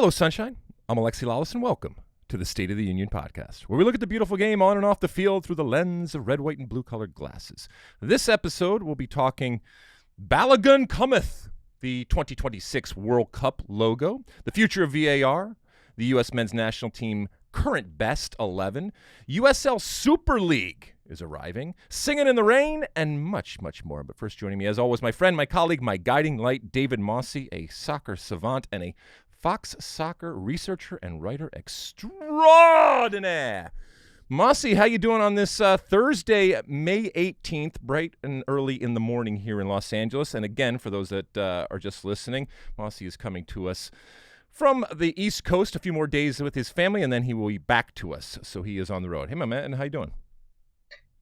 Hello, Sunshine. I'm Alexi, Lalas, and welcome to the State of the Union podcast, where we look at the beautiful game on and off the field through the lens of red, white, and blue-colored glasses. This episode, we'll be talking Balogun cometh, the 2026 World Cup logo, the future of VAR, the U.S. men's national team current best 11, USL Super League is arriving, Singing in the Rain, and much, much more. But first, joining me, as always, my friend, my colleague, my guiding light, David Mosse, a soccer savant and a Fox Soccer researcher and writer extraordinaire. Mosse, how you doing on this Thursday, May 18th, bright and early in the morning here in Los Angeles? And again, for those that are just listening, Mosse is coming to us from the East Coast, a few more days with his family, and then he will be back to us. So he is on the road. Hey, my man, how you doing?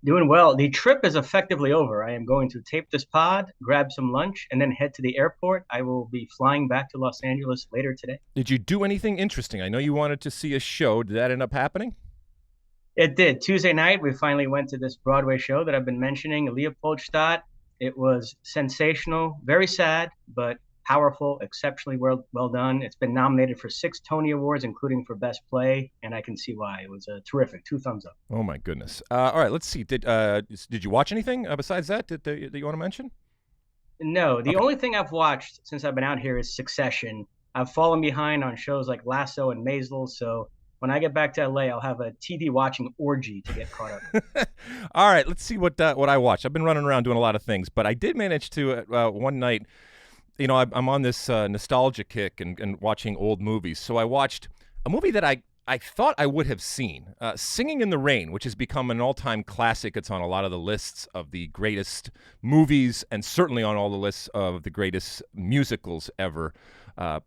Doing well. The trip is effectively over. I am going to tape this pod, grab some lunch, and then head to the airport. I will be flying back to Los Angeles later today. Did you do anything interesting? I know you wanted to see a show. Did that end up happening? It did. Tuesday night, we finally went to this Broadway show that I've been mentioning, Leopoldstadt. It was sensational, very sad, but powerful, exceptionally well done. It's been nominated for 6 Tony Awards, including for Best Play, and I can see why. It was terrific. 2 thumbs up. Oh, my goodness. All right, let's see. Did you watch anything besides that that you want to mention? No, the Okay. only thing I've watched since I've been out here is Succession. I've fallen behind on shows like Lasso and Maisel, so when I get back to LA, I'll have a TV watching orgy to get caught up. All right, let's see what I watched. I've been running around doing a lot of things, but I did manage to one night. You know, I'm on this nostalgia kick and watching old movies. So I watched a movie that I thought I would have seen, Singing in the Rain, which has become an all-time classic. It's on a lot of the lists of the greatest movies and certainly on all the lists of the greatest musicals ever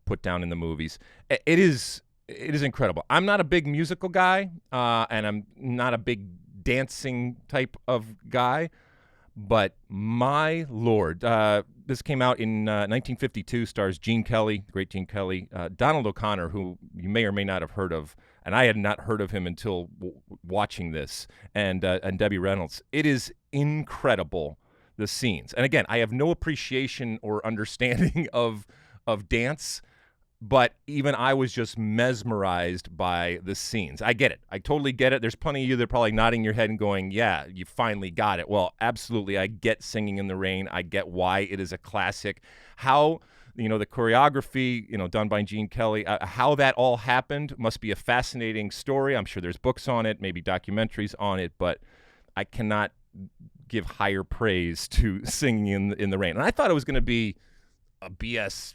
put down in the movies. It is incredible. I'm not a big musical guy, and I'm not a big dancing type of guy. But my Lord, this came out in 1952, stars Gene Kelly, the great Gene Kelly, Donald O'Connor, who you may or may not have heard of, and I had not heard of him until watching this, and Debbie Reynolds. It is incredible, the scenes. And again, I have no appreciation or understanding of dance, but even I was just mesmerized by the scenes. I get it. I totally get it. There's plenty of you that are probably nodding your head and going, yeah, you finally got it. Well, absolutely. I get Singing in the Rain. I get why it is a classic. How, the choreography, done by Gene Kelly, how that all happened must be a fascinating story. I'm sure there's books on it, maybe documentaries on it, but I cannot give higher praise to Singing in the Rain. And I thought it was going to be a BS,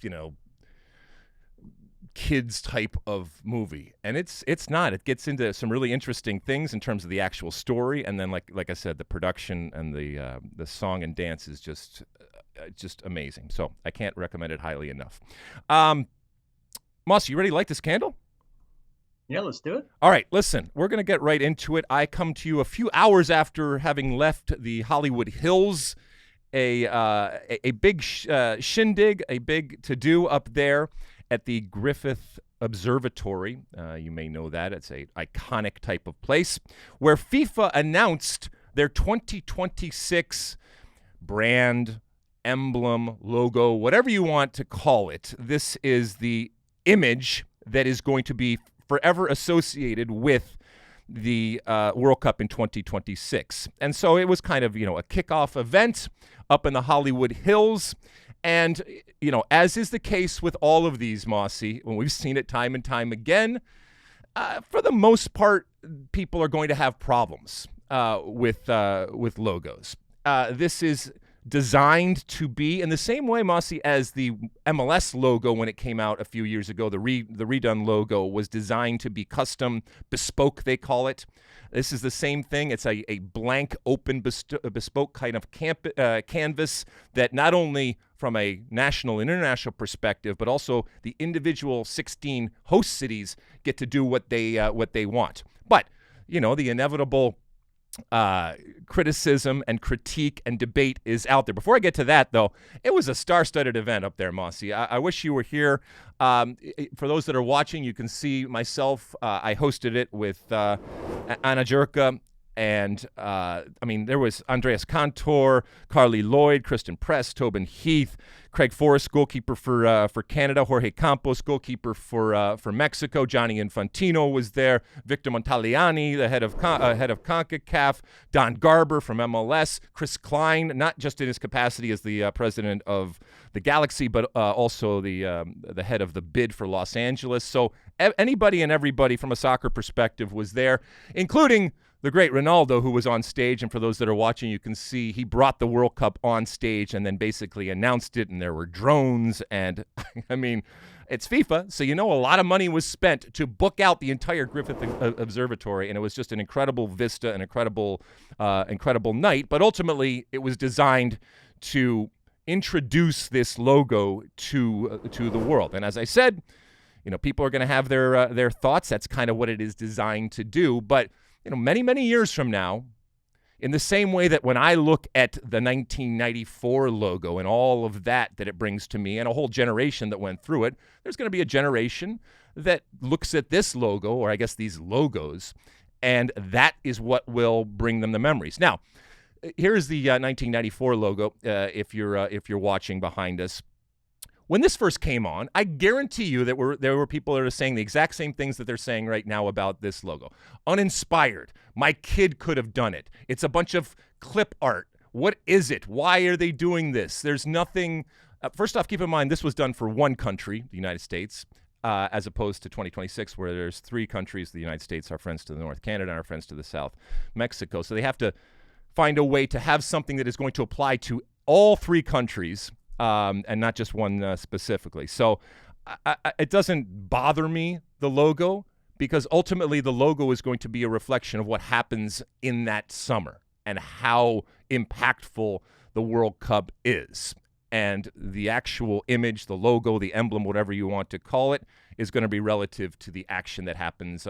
kids type of movie, and it's not. It gets into some really interesting things in terms of the actual story, and then like I said, the production and the song and dance is just amazing. So I can't recommend it highly enough. Mosse, you ready to light this candle? Yeah, let's do it. All right, listen, we're going to get right into it. I come to you a few hours after having left the Hollywood Hills, a big shindig, a big to-do up there at the Griffith Observatory. You may know that. It's an iconic type of place where FIFA announced their 2026 brand, emblem, logo, whatever you want to call it. This is the image that is going to be forever associated with the World Cup in 2026. And so it was kind of, a kickoff event up in the Hollywood Hills. And, as is the case with all of these, Mosse, when we've seen it time and time again, for the most part, people are going to have problems with logos. This is designed to be in the same way, Mosse, as the MLS logo when it came out a few years ago. The redone logo was designed to be custom, bespoke, they call it. This is the same thing. It's a blank, open, bespoke kind of canvas that not only from a national and international perspective, but also the individual 16 host cities get to do what they want. But, the inevitable criticism and critique and debate is out there. Before I get to that, though, it was a star-studded event up there, Mosse. I wish you were here. For those that are watching, you can see myself. I hosted it with Anna Jurka. And, I mean, there was Andreas Cantor, Carly Lloyd, Kristen Press, Tobin Heath, Craig Forrest, goalkeeper for Canada, Jorge Campos, goalkeeper for Mexico, Johnny Infantino was there, Victor Montaliani, the head of CONCACAF, Don Garber from MLS, Chris Klein, not just in his capacity as the president of the Galaxy, but also the head of the BID for Los Angeles. So anybody and everybody from a soccer perspective was there, including the great Ronaldo, who was on stage. And for those that are watching, you can see he brought the World Cup on stage and then basically announced it, and there were drones. And, I mean, it's FIFA, so you know a lot of money was spent to book out the entire Griffith Observatory, and it was just an incredible vista, an incredible night. But ultimately, it was designed to introduce this logo to the world. And as I said, you know, people are going to have their thoughts. That's kind of what it is designed to do. But you know, many, many years from now, in the same way that when I look at the 1994 logo and all of that it brings to me and a whole generation that went through it, there's going to be a generation that looks at this logo, or I guess these logos, and that is what will bring them the memories. Now, here's the 1994 logo, if you're watching behind us. When this first came on, I guarantee you that there were people that are saying the exact same things that they're saying right now about this logo. Uninspired. My kid could have done it. It's a bunch of clip art. What is it? Why are they doing this? There's nothing. First off, keep in mind, this was done for one country, the United States, as opposed to 2026, where there's three countries, the United States, our friends to the north, Canada, and our friends to the south, Mexico. So they have to find a way to have something that is going to apply to all three countries, and not just one specifically. So it doesn't bother me, the logo, because ultimately the logo is going to be a reflection of what happens in that summer and how impactful the World Cup is. And the actual image, the logo, the emblem, whatever you want to call it, is going to be relative to the action that happens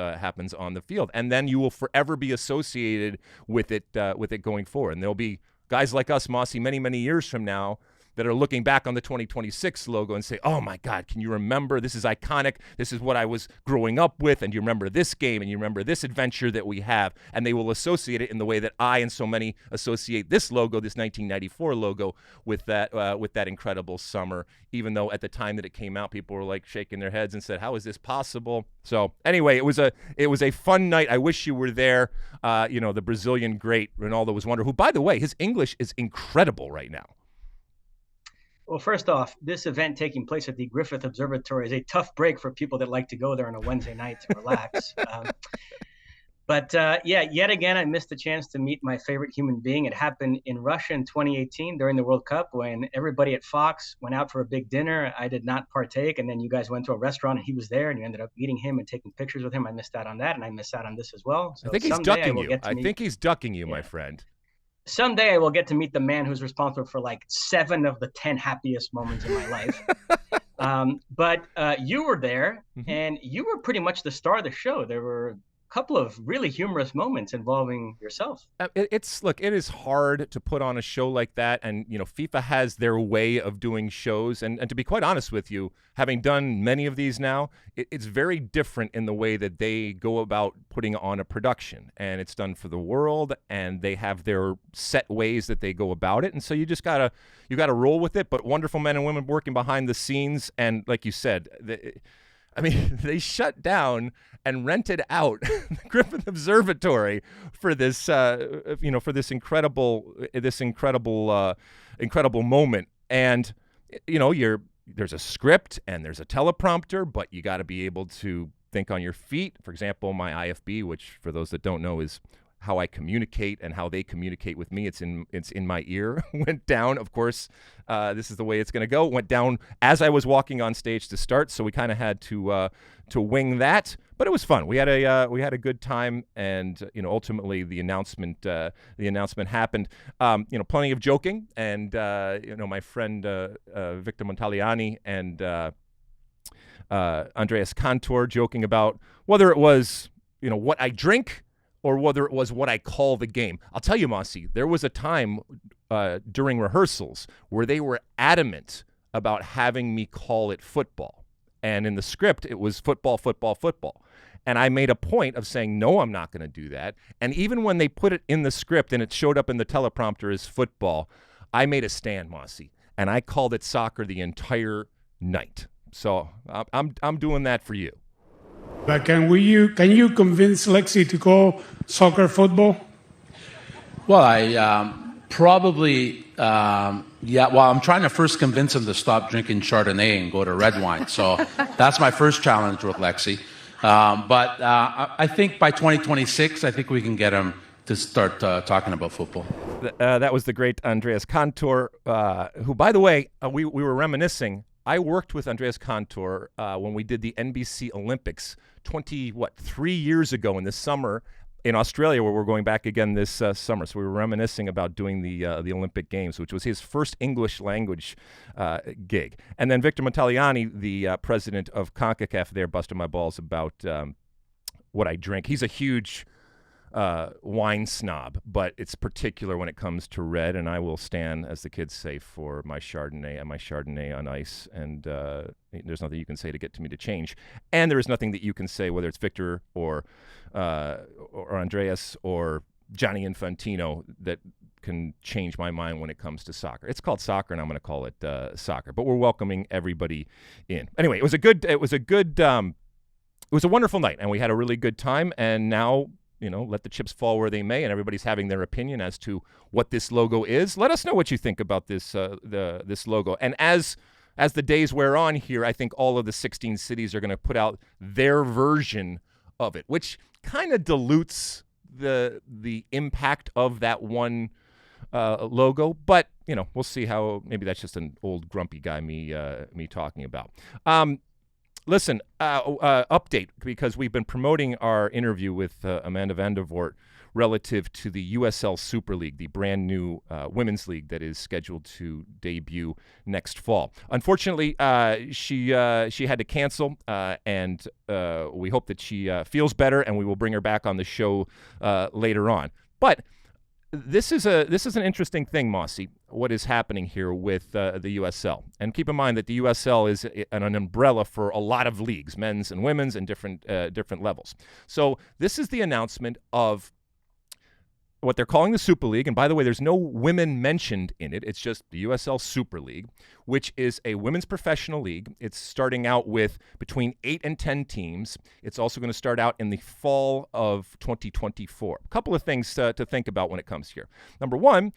on the field. And then you will forever be associated with it going forward. And there'll be guys like us, Mosse, many, many years from now, that are looking back on the 2026 logo and say, oh my God, can you remember? This is iconic. This is what I was growing up with. And you remember this game, and you remember this adventure that we have. And they will associate it in the way that I and so many associate this logo, this 1994 logo, with that incredible summer, even though at the time that it came out, people were like shaking their heads and said, how is this possible? So anyway, it was a fun night. I wish you were there. The Brazilian great Ronaldo was wonderful, who, by the way, his English is incredible right now. Well, first off, this event taking place at the Griffith Observatory is a tough break for people that like to go there on a Wednesday night to relax. But yet again, I missed the chance to meet my favorite human being. It happened in Russia in 2018 during the World Cup when everybody at Fox went out for a big dinner. I did not partake. And then you guys went to a restaurant and he was there and you ended up meeting him and taking pictures with him. I missed out on that, and I missed out on this as well. So I think he's ducking you. I think he's ducking you, my friend. Someday I will get to meet the man who's responsible for like 7 of the 10 happiest moments in my life. But you were there, and you were pretty much the star of the show. There were a couple of really humorous moments involving yourself. It is hard to put on a show like that, and FIFA has their way of doing shows, and to be quite honest with you, having done many of these now, it's very different in the way that they go about putting on a production, and it's done for the world, and they have their set ways that they go about it, and so you gotta roll with it. But wonderful men and women working behind the scenes, and like you said, they shut down and rented out the Griffith Observatory for this, for this incredible moment. And there's a script and there's a teleprompter, but you got to be able to think on your feet. For example, my IFB, which for those that don't know is how I communicate and how they communicate with me. It's in my ear. Went down, of course. This is the way it's going to go. Went down as I was walking on stage to start, so we kind of had to wing that. But it was fun. We had a good time, and ultimately the announcement happened. Plenty of joking, and my friend Victor Montaliani and Andreas Cantor joking about whether it was what I drink or whether it was what I call the game. I'll tell you, Mosse, there was a time during rehearsals where they were adamant about having me call it football. And in the script, it was football, football, football. And I made a point of saying, no, I'm not going to do that. And even when they put it in the script and it showed up in the teleprompter as football, I made a stand, Mosse, and I called it soccer the entire night. So I'm doing that for you. But can you convince Lexi to call soccer football? Well, I probably, yeah. Well, I'm trying to first convince him to stop drinking Chardonnay and go to red wine. So that's my first challenge with Lexi. But I think by 2026, I think we can get him to start talking about football. That was the great Andreas Cantor, who, by the way, we were reminiscing. I worked with Andreas Cantor when we did the NBC Olympics 3 years ago in the summer in Australia, where we're going back again this summer. So we were reminiscing about doing the Olympic Games, which was his first English language gig. And then Victor Montagliani, the president of CONCACAF there, busted my balls about what I drink. He's a huge wine snob, but it's particular when it comes to red, and I will stand, as the kids say, for my Chardonnay and my Chardonnay on ice, and there's nothing you can say to get to me to change. And there is nothing that you can say, whether it's Victor or Andreas or Johnny Infantino, that can change my mind when it comes to soccer. It's called soccer, and I'm going to call it soccer. But we're welcoming everybody in. Anyway, it was a wonderful night, and we had a really good time. And now, let the chips fall where they may, and everybody's having their opinion as to what this logo is. Let us know what you think about this this logo. And as the days wear on here, I think all of the 16 cities are going to put out their version of it, which kind of dilutes the impact of that one logo. But we'll see how. Maybe that's just an old grumpy guy me talking about. Listen, update, because we've been promoting our interview with Amanda van der Voort relative to the USL Super League, the brand new women's league that is scheduled to debut next fall. Unfortunately, she had to cancel, and we hope that she feels better, and we will bring her back on the show later on. But this is an interesting thing, Mosse, what is happening here with the USL. And keep in mind that the USL is an umbrella for a lot of leagues, men's and women's, and different levels. So this is the announcement of what they're calling the Super League. And by the way, there's no women mentioned in it. It's just the USL Super League, which is a women's professional league. It's starting out with between 8 and 10 teams. It's also going to start out in the fall of 2024. A couple of things to think about when it comes here. Number one,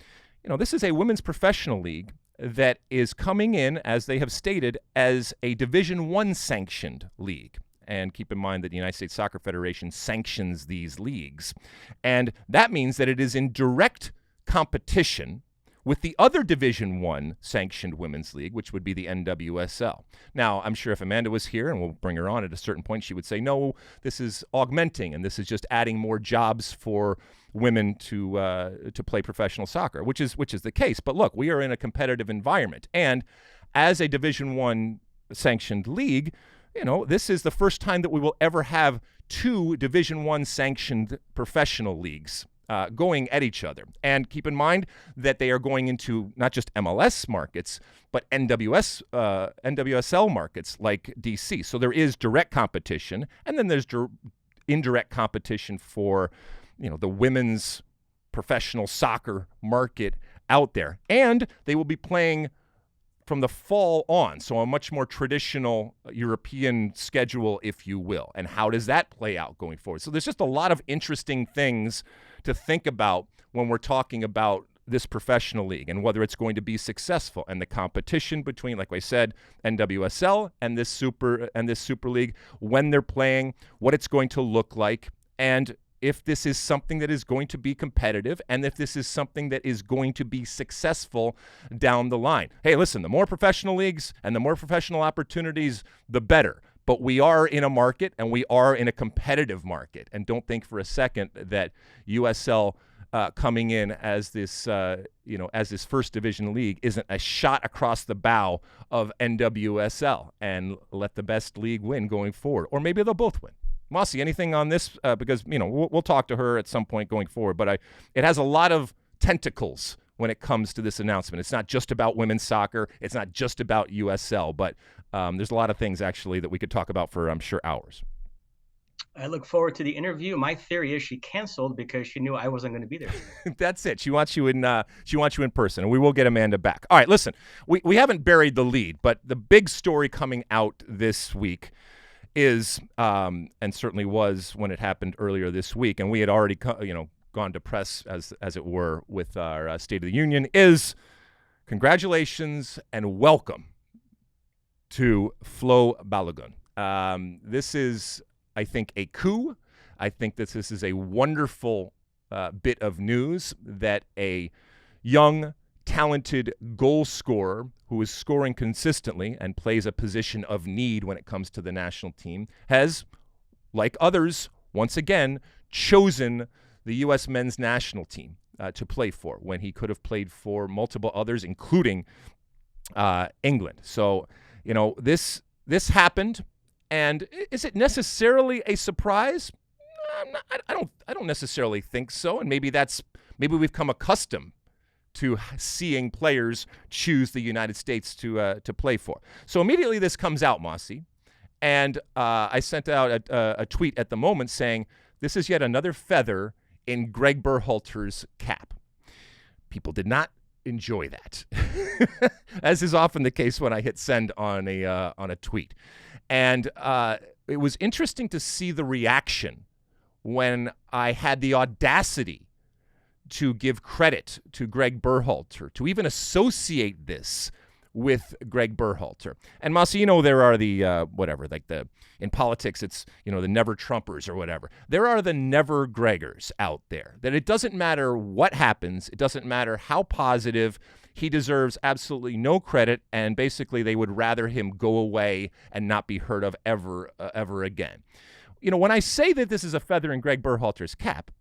this is a women's professional league that is coming in, as they have stated, as a Division I sanctioned league. And keep in mind that the United States Soccer Federation sanctions these leagues. And that means that it is in direct competition with the other Division I sanctioned women's league, which would be the NWSL. Now, I'm sure if Amanda was here, and we'll bring her on at a certain point, she would say, no, this is augmenting, and this is just adding more jobs for women to play professional soccer, which is the case. But look, we are in a competitive environment. And as a Division I sanctioned league, this is the first time that we will ever have two Division I sanctioned professional leagues going at each other. And keep in mind that they are going into not just MLS markets, but NWSL markets like DC. So there is direct competition, and then there's indirect competition for, the women's professional soccer market out there. And they will be playing from the fall on, so a much more traditional European schedule, if you will. And how does that play out going forward? So there's just a lot of interesting things to think about when we're talking about this professional league and whether it's going to be successful, and the competition between, like I said, NWSL and this Super League, when they're playing, what it's going to look like, and if this is something that is going to be competitive, and if this is something that is going to be successful down the line. Hey, listen, the more professional leagues and the more professional opportunities, the better. But we are in a market, and we are in a competitive market. And don't think for a second that USL coming in as this, as this first division league isn't a shot across the bow of NWSL, and let the best league win going forward. Or maybe they'll both win. Mosse, anything on this? Because, we'll talk to her at some point going forward, but it has a lot of tentacles when it comes to this announcement. It's not just about women's soccer. It's not just about USL, but there's a lot of things actually that we could talk about for, I'm sure, hours. I look forward to the interview. My theory is she canceled because she knew I wasn't going to be there. That's it. She wants you in person, and we will get Amanda back. All right, listen, we haven't buried the lead, but the big story coming out this week is, and certainly was when it happened earlier this week, and we had already gone to press as it were with our State of the Union, is congratulations and welcome to Flo Balogun. This is, I think, a coup. I think that this is a wonderful bit of news that a young, talented goal scorer who is scoring consistently and plays a position of need when it comes to the national team has, like others, once again, chosen the U.S. men's national team to play for when he could have played for multiple others, including England. So, this happened. And is it necessarily a surprise? I don't necessarily think so. And maybe we've come accustomed to seeing players choose the United States to play for. So immediately this comes out, Mosse, and I sent out a tweet at the moment saying this is yet another feather in Gregg Berhalter's cap. People did not enjoy that, as is often the case when I hit send on a tweet. And it was interesting to see the reaction when I had the audacity to give credit to Gregg Berhalter, to even associate this with Gregg Berhalter. And Mosse, there are the in politics, it's, the never Trumpers or whatever. There are the never Greggers out there, that it doesn't matter what happens, it doesn't matter how positive, he deserves absolutely no credit, and basically they would rather him go away and not be heard of ever again. When I say that this is a feather in Gregg Berhalter's cap,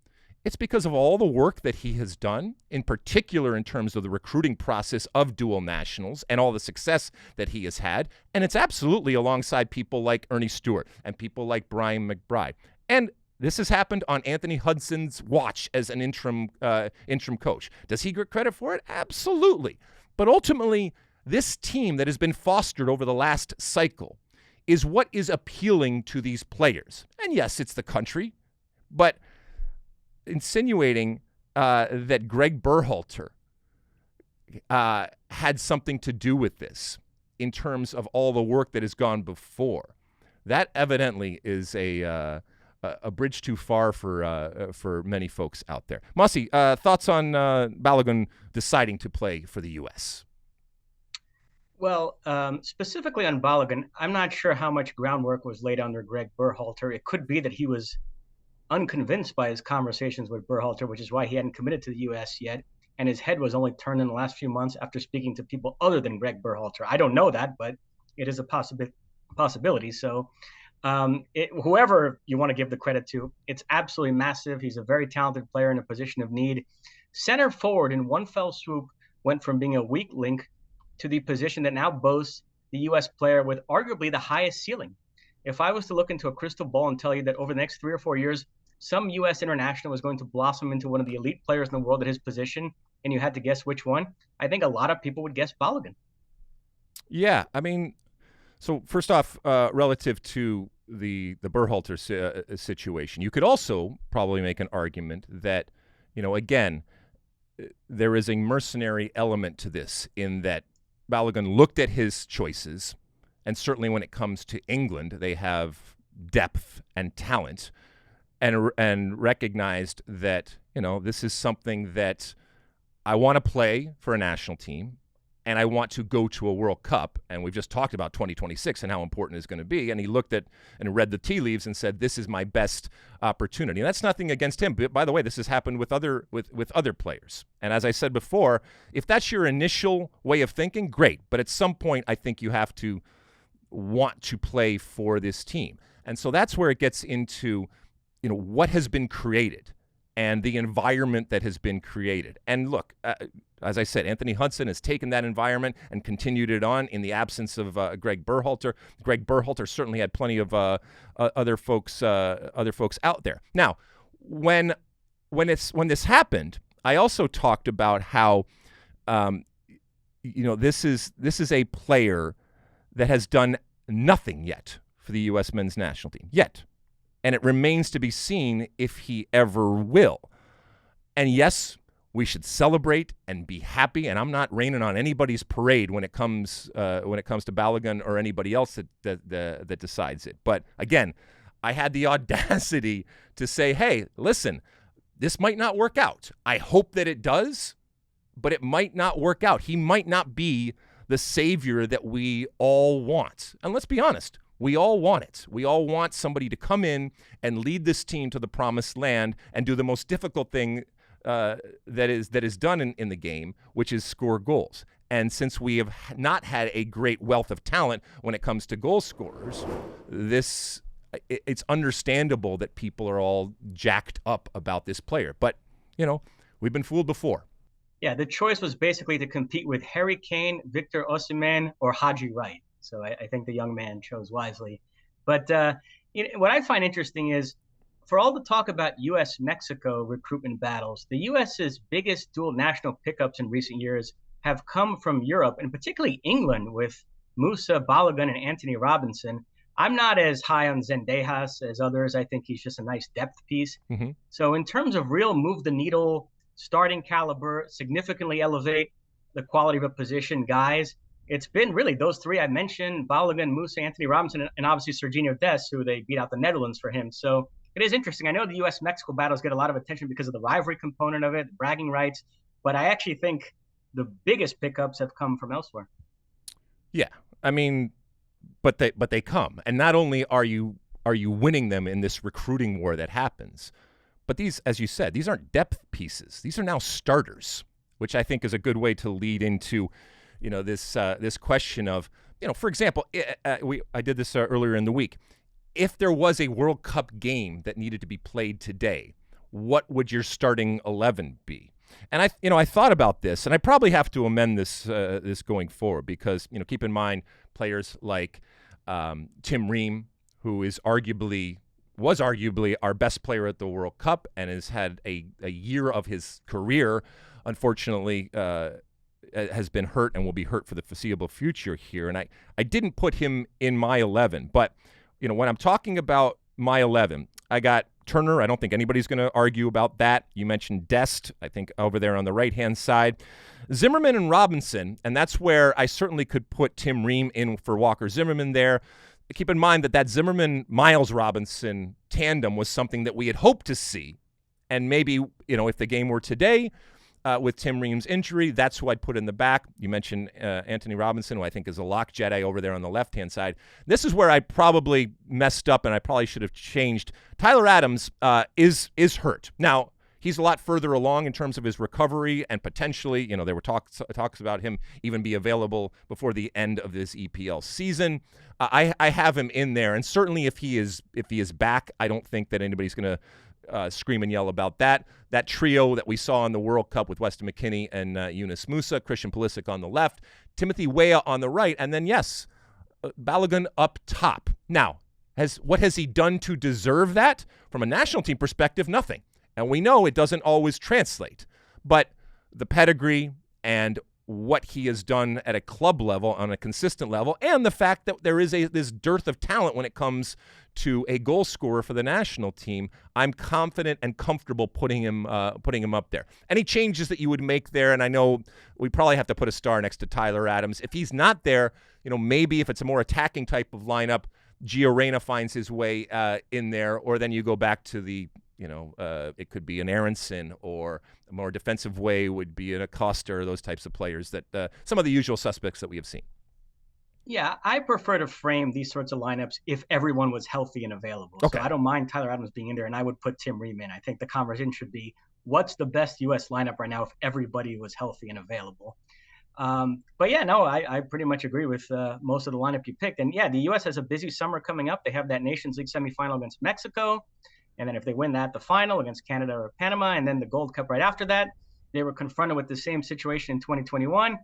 it's because of all the work that he has done, in particular in terms of the recruiting process of dual nationals and all the success that he has had. And it's absolutely alongside people like Ernie Stewart and people like Brian McBride. And this has happened on Anthony Hudson's watch as an interim coach. Does he get credit for it? Absolutely. But ultimately, this team that has been fostered over the last cycle is what is appealing to these players. And yes, it's the country, but insinuating that Gregg Berhalter had something to do with this in terms of all the work that has gone before, that evidently is a bridge too far for many folks out there. Mosse, thoughts on Balogun deciding to play for the U.S.? Well, specifically on Balogun, I'm not sure how much groundwork was laid under Gregg Berhalter. It could be that he was unconvinced by his conversations with Berhalter, which is why he hadn't committed to the U.S. yet, and his head was only turned in the last few months after speaking to people other than Gregg Berhalter. I don't know that, but it is a possibility. So whoever you want to give the credit to, it's absolutely massive. He's a very talented player in a position of need. Center forward in one fell swoop went from being a weak link to the position that now boasts the U.S. player with arguably the highest ceiling. If I was to look into a crystal ball and tell you that over the next 3 or 4 years, some U.S. international was going to blossom into one of the elite players in the world at his position, and you had to guess which one, I think a lot of people would guess Balogun. Yeah, I mean, so first off, relative to the Berhalter situation, you could also probably make an argument that, again, there is a mercenary element to this in that Balogun looked at his choices, and certainly when it comes to England, they have depth and talent, and recognized that, this is something that I want to play for a national team, and I want to go to a World Cup. And we've just talked about 2026 and how important it's going to be. And he looked at and read the tea leaves and said, this is my best opportunity. And that's nothing against him. But by the way, this has happened with other players. And as I said before, if that's your initial way of thinking, great. But at some point, I think you have to want to play for this team. And so that's where it gets into, what has been created and the environment that has been created. And look, as I said, Anthony Hudson has taken that environment and continued it on in the absence of Gregg Berhalter. Gregg Berhalter certainly had plenty of other folks out there. Now, when this happened, I also talked about how This is a player that has done nothing yet for the U.S. men's national team yet, and it remains to be seen if he ever will. And yes, we should celebrate and be happy. And I'm not raining on anybody's parade when it comes to Balogun or anybody else that decides it. But again, I had the audacity to say, hey, listen, this might not work out. I hope that it does, but it might not work out. He might not be the savior that we all want. And let's be honest, we all want it. We all want somebody to come in and lead this team to the promised land and do the most difficult thing that is done in the game, which is score goals. And since we have not had a great wealth of talent when it comes to goal scorers, it's understandable that people are all jacked up about this player. But, we've been fooled before. Yeah, the choice was basically to compete with Harry Kane, Victor Osimhen, or Haji Wright. So I think the young man chose wisely. But what I find interesting is, for all the talk about U.S.-Mexico recruitment battles, the U.S.'s biggest dual national pickups in recent years have come from Europe, and particularly England, with Mosse, Balogun, and Anthony Robinson. I'm not as high on Zendejas as others. I think he's just a nice depth piece. Mm-hmm. So in terms of real move-the-needle, starting caliber, significantly elevate the quality of a position guys, it's been really those three I mentioned, Balogun, Mosse, Anthony Robinson, and obviously Serginho Dest, who they beat out the Netherlands for him. So it is interesting. I know the U.S.-Mexico battles get a lot of attention because of the rivalry component of it, bragging rights, but I actually think the biggest pickups have come from elsewhere. Yeah, I mean, but they come, and not only are you winning them in this recruiting war that happens, but these, as you said, these aren't depth pieces. These are now starters, which I think is a good way to lead into, this question of, for example, I did this earlier in the week. If there was a World Cup game that needed to be played today, what would your starting 11 be? And I thought about this, and I probably have to amend this going forward because, keep in mind players like Tim Ream, who was arguably our best player at the World Cup and has had a year of his career, unfortunately, has been hurt and will be hurt for the foreseeable future here. And I didn't put him in my 11, but when I'm talking about my 11, I got Turner. I don't think anybody's going to argue about that. You mentioned Dest, I think, over there on the right-hand side. Zimmerman and Robinson, and that's where I certainly could put Tim Ream in for Walker Zimmerman there. Keep in mind that Zimmerman-Miles Robinson tandem was something that we had hoped to see. And maybe, if the game were today, with Tim Ream's injury, that's who I'd put in the back. You mentioned Anthony Robinson, who I think is a lock Jedi over there on the left-hand side. This is where I probably messed up, and I probably should have changed. Tyler Adams is hurt. Now, he's a lot further along in terms of his recovery, and potentially, there were talks about him even be available before the end of this EPL season. I have him in there, and certainly if he is back, I don't think that anybody's going to scream and yell about that. That trio that we saw in the World Cup with Weston McKennie and Yunus Musa, Christian Pulisic on the left, Timothy Weah on the right, and then, yes, Balogun up top. Now, what has he done to deserve that? From a national team perspective, nothing. And we know it doesn't always translate. But the pedigree and what he has done at a club level on a consistent level, and the fact that there is this dearth of talent when it comes to a goal scorer for the national team, I'm confident and comfortable putting him up there. Any changes that you would make there, and I know we probably have to put a star next to Tyler Adams. If he's not there, maybe if it's a more attacking type of lineup, Gio Reyna finds his way in there, or then you go back to the it could be an Aronson, or a more defensive way would be an Acosta, or those types of players that some of the usual suspects that we have seen. Yeah, I prefer to frame these sorts of lineups if everyone was healthy and available. Okay. So I don't mind Tyler Adams being in there, and I would put Tim Ream in. I think the conversation should be, what's the best U.S. lineup right now if everybody was healthy and available? But yeah, no, I pretty much agree with most of the lineup you picked. And yeah, the U.S. has a busy summer coming up. They have that Nations League semifinal against Mexico. And then if they win that, the final against Canada or Panama, and then the Gold Cup right after that. They were confronted with the same situation in 2021.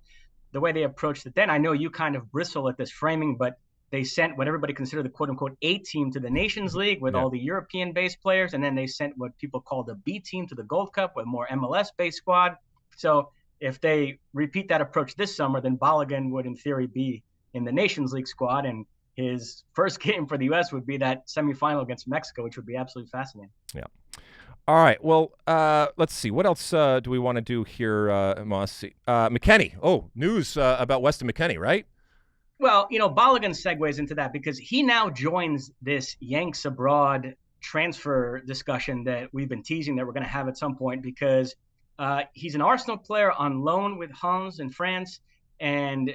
The way they approached it then, I know you kind of bristle at this framing, but they sent what everybody considered the quote-unquote A team to the Nations League with all the European-based players, and then they sent what people call the B team to the Gold Cup with more MLS-based squad. So if they repeat that approach this summer, then Balogun would in theory be in the Nations League squad, and his first game for the U.S. would be that semifinal against Mexico, which would be absolutely fascinating. Yeah. All right. Well, let's see. What else do we want to do here, Mosse? McKennie. Oh, news about Weston McKennie, right? Well, Balogun segues into that because he now joins this Yanks Abroad transfer discussion that we've been teasing that we're going to have at some point, because he's an Arsenal player on loan with Hans in France, and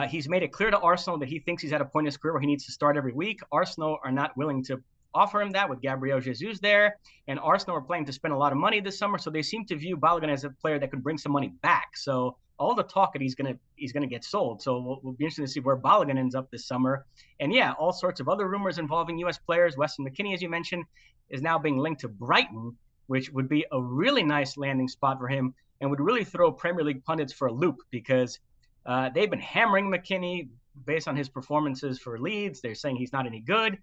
he's made it clear to Arsenal that he thinks he's at a point in his career where he needs to start every week. Arsenal are not willing to offer him that with Gabriel Jesus there, and Arsenal are planning to spend a lot of money this summer, so they seem to view Balogun as a player that could bring some money back. So all the talk that he's gonna get sold. So we'll be interested to see where Balogun ends up this summer. And yeah, all sorts of other rumors involving U.S. players. Weston McKennie, as you mentioned, is now being linked to Brighton, which would be a really nice landing spot for him and would really throw Premier League pundits for a loop, because they've been hammering McKennie based on his performances for Leeds. They're saying he's not any good.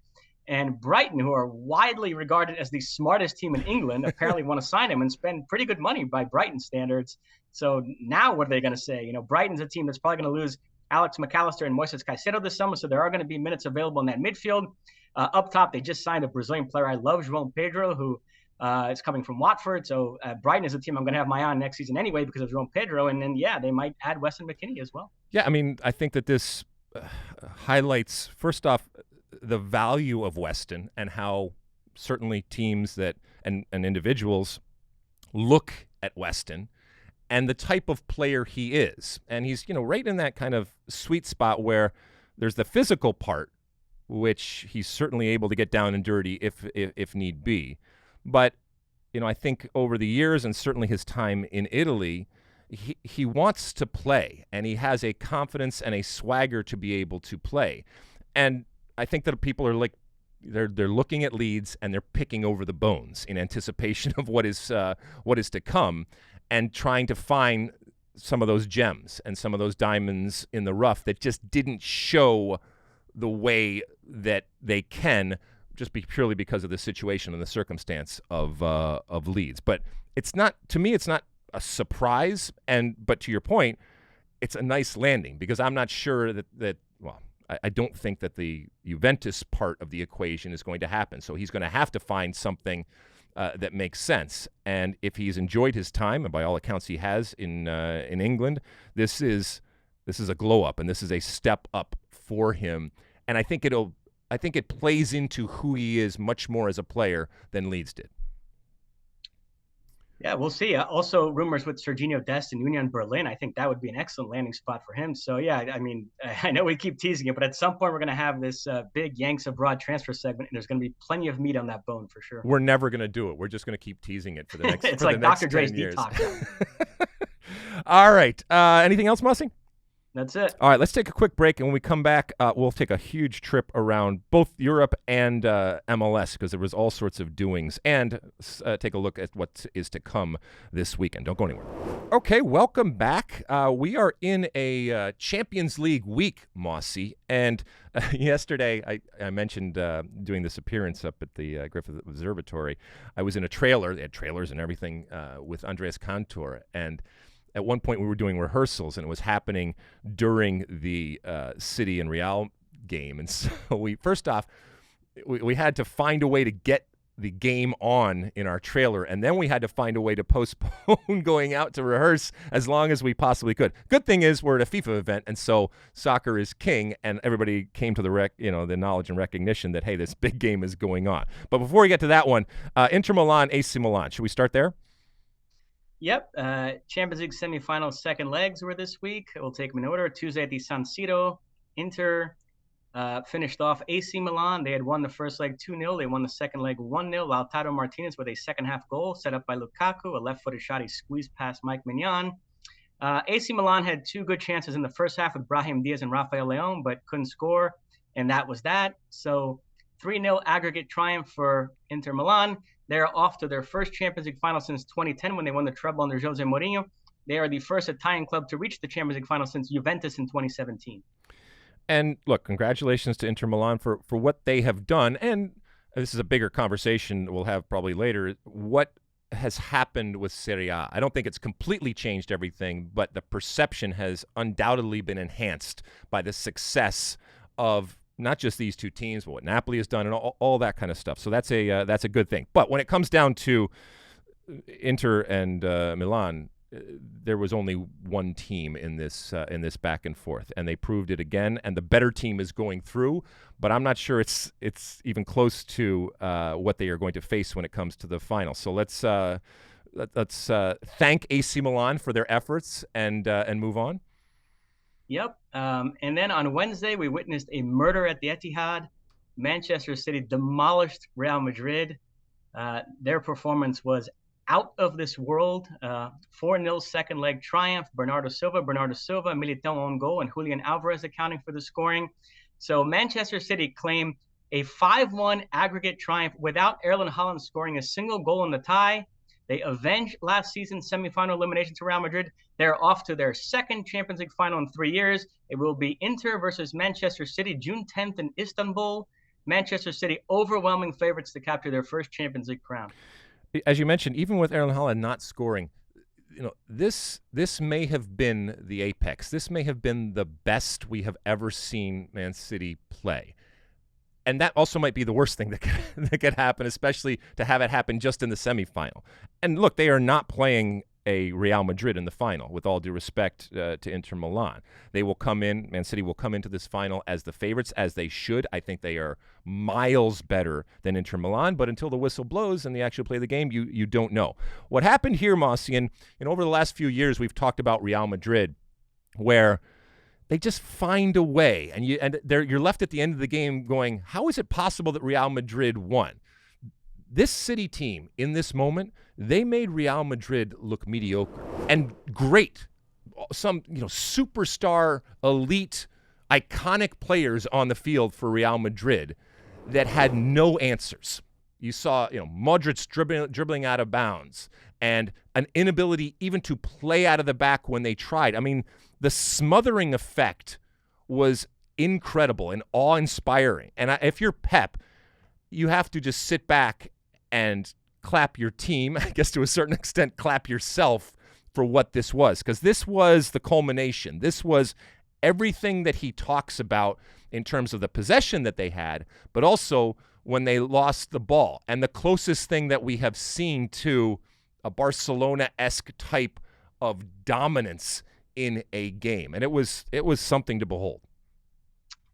And Brighton, who are widely regarded as the smartest team in England, apparently want to sign him and spend pretty good money by Brighton standards. So now what are they going to say? Brighton's a team that's probably going to lose Alex McAllister and Moises Caicedo this summer, so there are going to be minutes available in that midfield. Up top, they just signed a Brazilian player I love, João Pedro, who is coming from Watford. So Brighton is a team I'm going to have my eye on next season anyway because of João Pedro. And then, yeah, they might add Weston McKennie as well. Yeah, I mean, I think that this highlights, first off, the value of Weston and how certainly teams that and individuals look at Weston and the type of player he is. And he's, right in that kind of sweet spot where there's the physical part, which he's certainly able to get down and dirty if need be. But, I think over the years and certainly his time in Italy, he wants to play, and he has a confidence and a swagger to be able to play. And I think that people are like, they're looking at Leeds and they're picking over the bones in anticipation of what is to come, and trying to find some of those gems and some of those diamonds in the rough that just didn't show the way that they can, just purely because of the situation and the circumstance of Leeds. But it's not, to me, it's not a surprise. But to your point, it's a nice landing, because I'm not sure that I don't think that the Juventus part of the equation is going to happen. So he's going to have to find something that makes sense. And if he's enjoyed his time, and by all accounts he has in England, this is a glow up, and this is a step up for him. And I think it plays into who he is much more as a player than Leeds did. Yeah, we'll see. Also, rumors with Serginho Dest and Union Berlin. I think that would be an excellent landing spot for him. So, yeah, I mean, I know we keep teasing it, but at some point we're going to have this big Yanks Abroad transfer segment, and there's going to be plenty of meat on that bone for sure. We're never going to do it. We're just going to keep teasing it for the next. It's for like the next Dr. Dre's 10 years. detox. All right. Anything else, Mosse? That's it. All right, let's take a quick break, and when we come back, we'll take a huge trip around both Europe and MLS, because there was all sorts of doings, and take a look at what is to come this weekend. Don't go anywhere. Okay, welcome back. We are in a Champions League week, Mosse, and yesterday I mentioned doing this appearance up at the Griffith Observatory. I was in a trailer. They had trailers and everything with Andres Cantor, and at one point we were doing rehearsals, and it was happening during the City and Real game. And so we had to find a way to get the game on in our trailer, and then we had to find a way to postpone going out to rehearse as long as we possibly could. Good thing is we're at a FIFA event, and so soccer is king, and everybody came to the knowledge and recognition that, hey, this big game is going on. But before we get to that one, Inter Milan, AC Milan. Should we start there? Yep. Champions League semifinals second legs were this week. We'll take them in order. Tuesday at the San Siro. Inter finished off AC Milan. They had won the first leg 2-0. They won the second leg 1-0. Lautaro Martinez with a second-half goal set up by Lukaku. A left-footed shot he squeezed past Mike Mignon. AC Milan had two good chances in the first half with Brahim Diaz and Rafael Leão, but couldn't score, and that was that. So 3-0 aggregate triumph for Inter Milan. They're off to their first Champions League final since 2010 when they won the treble under Jose Mourinho. They are the first Italian club to reach the Champions League final since Juventus in 2017. And look, congratulations to Inter Milan for what they have done. And this is a bigger conversation we'll have probably later. What has happened with Serie A. I don't think it's completely changed everything, but the perception has undoubtedly been enhanced by the success of not just these two teams, but what Napoli has done and all that kind of stuff. So that's a good thing. But when it comes down to Inter and Milan, there was only one team in this back and forth, and they proved it again. And the better team is going through, but I'm not sure it's even close to what they are going to face when it comes to the final. So let's thank AC Milan for their efforts and move on. Yep. And then on Wednesday, we witnessed a murder at the Etihad. Manchester City demolished Real Madrid. Their performance was out of this world. 4-0 second leg triumph. Bernardo Silva, Militão on goal, and Julian Alvarez accounting for the scoring. So Manchester City claimed a 5-1 aggregate triumph without Erling Haaland scoring a single goal in the tie. They avenged last season's semifinal elimination to Real Madrid. They're off to their second Champions League final in 3 years. It will be Inter versus Manchester City, June 10th in Istanbul. Manchester City overwhelming favorites to capture their first Champions League crown. As you mentioned, even with Erling Haaland not scoring, this may have been the apex. This may have been the best we have ever seen Man City play. And that also might be the worst thing that could happen, especially to have it happen just in the semifinal. And look, they are not playing a Real Madrid in the final, with all due respect to Inter Milan. They will come in, Man City will come into this final as the favorites, as they should. I think they are miles better than Inter Milan, but until the whistle blows and they actually play the game, you don't know. What happened here, Mosse, and over the last few years, we've talked about Real Madrid, where they just find a way, and you're left at the end of the game going, how is it possible that Real Madrid won? This City team, in this moment, they made Real Madrid look mediocre and great. Some superstar, elite, iconic players on the field for Real Madrid that had no answers. You saw Modric dribbling out of bounds and an inability even to play out of the back when they tried. I mean, the smothering effect was incredible and awe-inspiring. And if you're Pep, you have to just sit back and clap your team, I guess to a certain extent, clap yourself for what this was, because this was the culmination. This was everything that he talks about in terms of the possession that they had, but also when they lost the ball. And the closest thing that we have seen to a Barcelona-esque type of dominance in a game. And it was something to behold.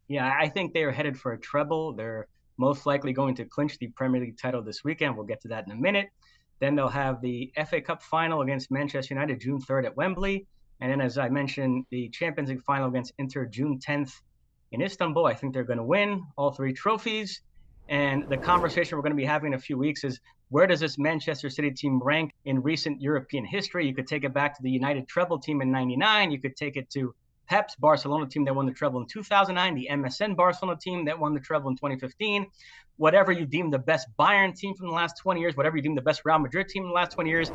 Yeah, I think they are headed for a treble. They're most likely going to clinch the Premier League title this weekend. We'll get to that in a minute. Then they'll have the FA Cup final against Manchester United June 3rd at Wembley. And then, as I mentioned, the Champions League final against Inter June 10th in Istanbul. I think they're going to win all three trophies. And the conversation we're going to be having in a few weeks is, where does this Manchester City team rank in recent European history? You could take it back to the United treble team in '99. You could take it to Pep's Barcelona team that won the treble in 2009, the MSN Barcelona team that won the treble in 2015. Whatever you deem the best Bayern team from the last 20 years, whatever you deem the best Real Madrid team in the last 20 years,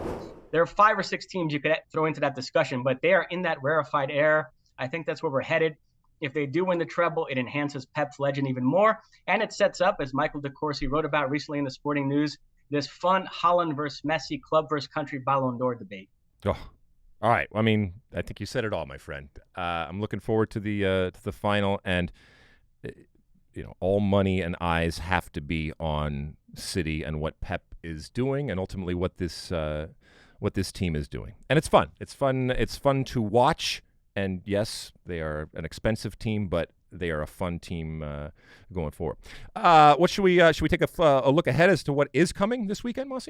there are 5 or 6 teams you could throw into that discussion, but they are in that rarefied air. I think that's where we're headed. If they do win the treble, it enhances Pep's legend even more, and it sets up, as Michael DeCourcy wrote about recently in the Sporting News, this fun Haaland versus Messi, club versus country Ballon d'Or debate. Oh. All right. I mean, I think you said it all, my friend. I'm looking forward to the final, and all money and eyes have to be on City and what Pep is doing, and ultimately what this team is doing. And it's fun. It's fun. It's fun to watch. And yes, they are an expensive team, but they are a fun team going forward. What should we take a look ahead as to what is coming this weekend, Mosse?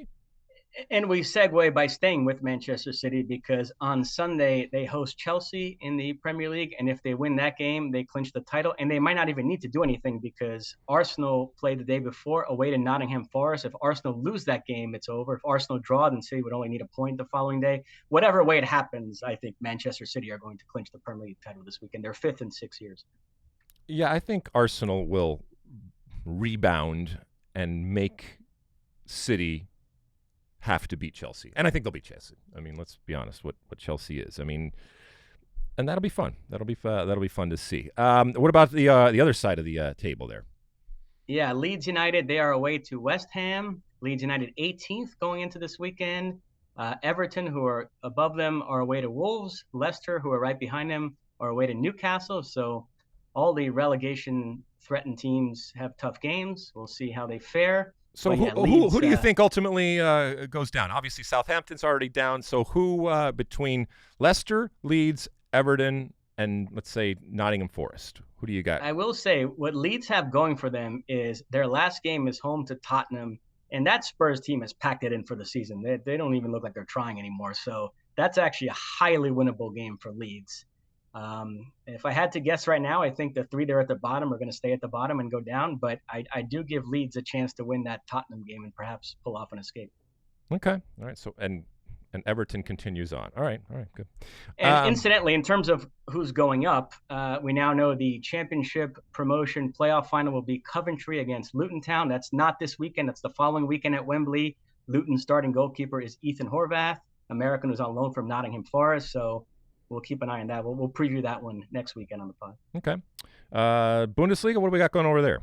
And we segue by staying with Manchester City, because on Sunday they host Chelsea in the Premier League, and if they win that game, they clinch the title, and they might not even need to do anything because Arsenal played the day before away to Nottingham Forest. If Arsenal lose that game, it's over. If Arsenal draw, then City would only need a point the following day. Whatever way it happens, I think Manchester City are going to clinch the Premier League title this weekend. They're 5th in 6 years. Yeah, I think Arsenal will rebound and make City have to beat Chelsea. And I think they'll beat Chelsea. I mean, let's be honest, what Chelsea is. I mean, and that'll be fun. That'll be fun to see. What about the other side of the table there? Yeah, Leeds United, they are away to West Ham. Leeds United 18th going into this weekend. Everton, who are above them, are away to Wolves. Leicester, who are right behind them, are away to Newcastle. So all the relegation threatened teams have tough games. We'll see how they fare. So who do you think ultimately goes down? Obviously, Southampton's already down. So who between Leicester, Leeds, Everton, and let's say Nottingham Forest, who do you got? I will say what Leeds have going for them is their last game is home to Tottenham, and that Spurs team has packed it in for the season. They don't even look like they're trying anymore. So that's actually a highly winnable game for Leeds. If I had to guess right now, I think the three that are at the bottom are going to stay at the bottom and go down. But I do give Leeds a chance to win that Tottenham game and perhaps pull off an escape. Okay. All right. So and Everton continues on. All right. Good. And incidentally, in terms of who's going up, we now know the championship promotion playoff final will be Coventry against Luton Town. That's not this weekend. That's the following weekend at Wembley. Luton's starting goalkeeper is Ethan Horvath, American who's on loan from Nottingham Forest. So we'll keep an eye on that. We'll preview that one next weekend on the pod. Okay. Bundesliga, what do we got going over there?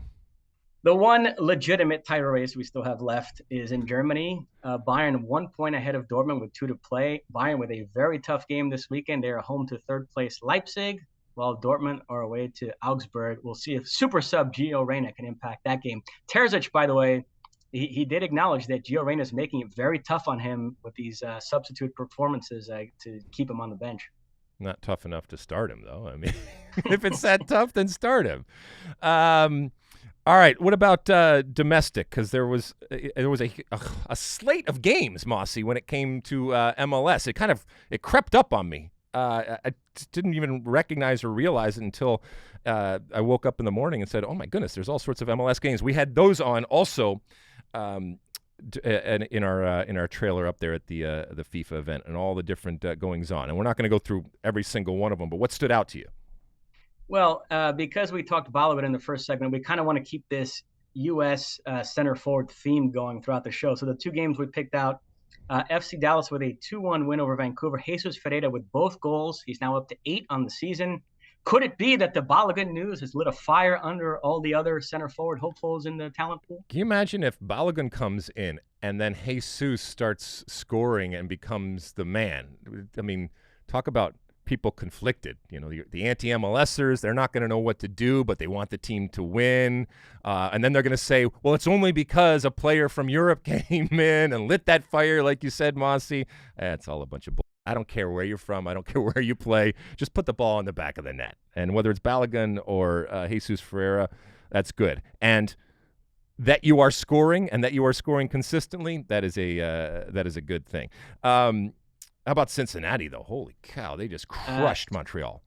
The one legitimate title race we still have left is in Germany. Bayern 1 point ahead of Dortmund with 2 to play. Bayern with a very tough game this weekend. They are home to third place Leipzig, while Dortmund are away to Augsburg. We'll see if super sub Gio Reyna can impact that game. Terzic, by the way, he did acknowledge that Gio Reyna is making it very tough on him with these substitute performances to keep him on the bench. Not tough enough to start him, though. I mean, if it's that tough, then start him. All right. What about domestic? Because there was a slate of games, Mosse, when it came to MLS. It crept up on me. I didn't even recognize or realize it until I woke up in the morning and said, "Oh my goodness, there's all sorts of MLS games." We had those on also. In our trailer up there at the FIFA event and all the different goings on, and we're not going to go through every single one of them. But what stood out to you? Well, because we talked Balogun in the first segment, we kind of want to keep this U.S. Center forward theme going throughout the show. So the 2 games we picked out: FC Dallas with a 2-1 win over Vancouver. Jesus Ferreira with both goals. He's now up to 8 on the season. Could it be that the Balogun news has lit a fire under all the other center forward hopefuls in the talent pool? Can you imagine if Balogun comes in and then Jesus starts scoring and becomes the man? I mean, talk about people conflicted. You know, the anti-MLSers, they're not going to know what to do, but they want the team to win. And then they're going to say, well, it's only because a player from Europe came in and lit that fire, like you said, Mosse. It's all a bunch of bull. I don't care where you're from. I don't care where you play. Just put the ball in the back of the net. And whether it's Balogun or Jesus Ferreira, that's good. And that you are scoring and that you are scoring consistently, that is a good thing. How about Cincinnati, though? Holy cow, they just crushed Montreal.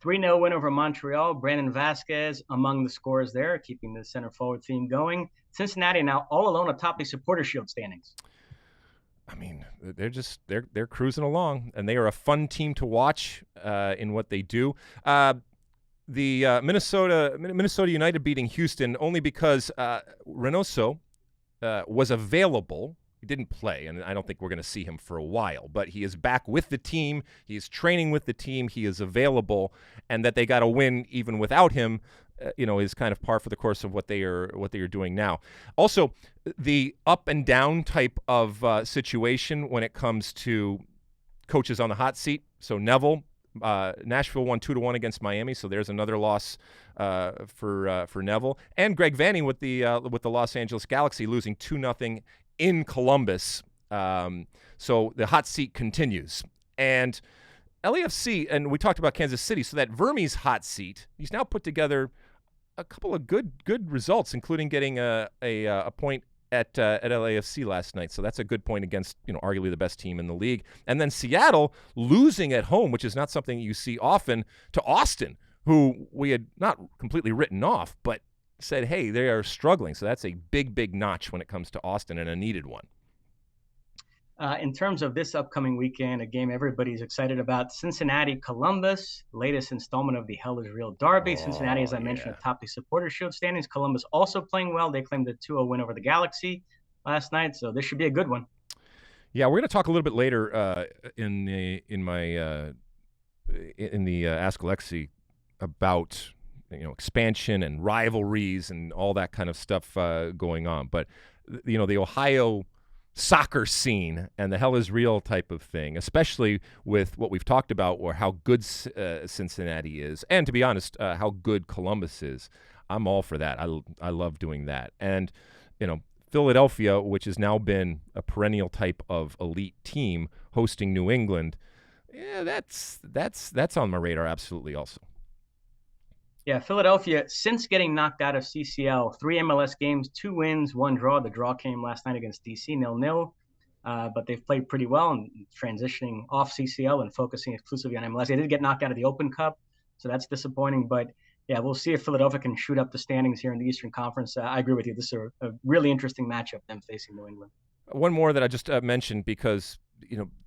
3-0 win over Montreal. Brandon Vasquez among the scorers there, keeping the center forward theme going. Cincinnati now all alone atop the Supporter Shield standings. I mean, they're cruising along, and they are a fun team to watch in what they do. The Minnesota United beating Houston only because Reynoso was available. He didn't play, and I don't think we're going to see him for a while. But he is back with the team. He is training with the team. He is available, and that they got a win even without him, is kind of par for the course of what they are doing now. Also, the up and down type of situation when it comes to coaches on the hot seat. So Neville, Nashville won 2-1 against Miami, so there's another loss for Neville, and Greg Vanny with the Los Angeles Galaxy losing 2-0 in Columbus. So the hot seat continues, and LAFC, and we talked about Kansas City, so that Vermes hot seat, he's now put together a couple of good results, including getting a point at LAFC last night. So that's a good point against, arguably the best team in the league. And then Seattle losing at home, which is not something you see often, to Austin, who we had not completely written off, but said, hey, they are struggling. So that's a big notch when it comes to Austin, and a needed one. In terms of this upcoming weekend, a game everybody's excited about, Cincinnati-Columbus, latest installment of the Hell is Real Derby. Cincinnati, as I mentioned, atop the Supporter Shield standings. Columbus also playing well. They claimed a 2-0 win over the Galaxy last night, so this should be a good one. Yeah, we're going to talk a little bit later in the Ask Alexi about expansion and rivalries and all that kind of stuff going on. But the Ohio soccer scene and the hell is real type of thing, especially with what we've talked about, or how good Cincinnati is, and to be honest, how good Columbus is. I'm all for that. I love doing that. And, Philadelphia, which has now been a perennial type of elite team hosting New England, yeah, that's on my radar absolutely also. Yeah, Philadelphia, since getting knocked out of CCL, 3 MLS games, 2 wins, 1 draw. The draw came last night against DC, 0-0. But they've played pretty well and transitioning off CCL and focusing exclusively on MLS. They did get knocked out of the Open Cup, so that's disappointing. But, yeah, we'll see if Philadelphia can shoot up the standings here in the Eastern Conference. I agree with you. This is a really interesting matchup, them facing New England. One more that I just mentioned because,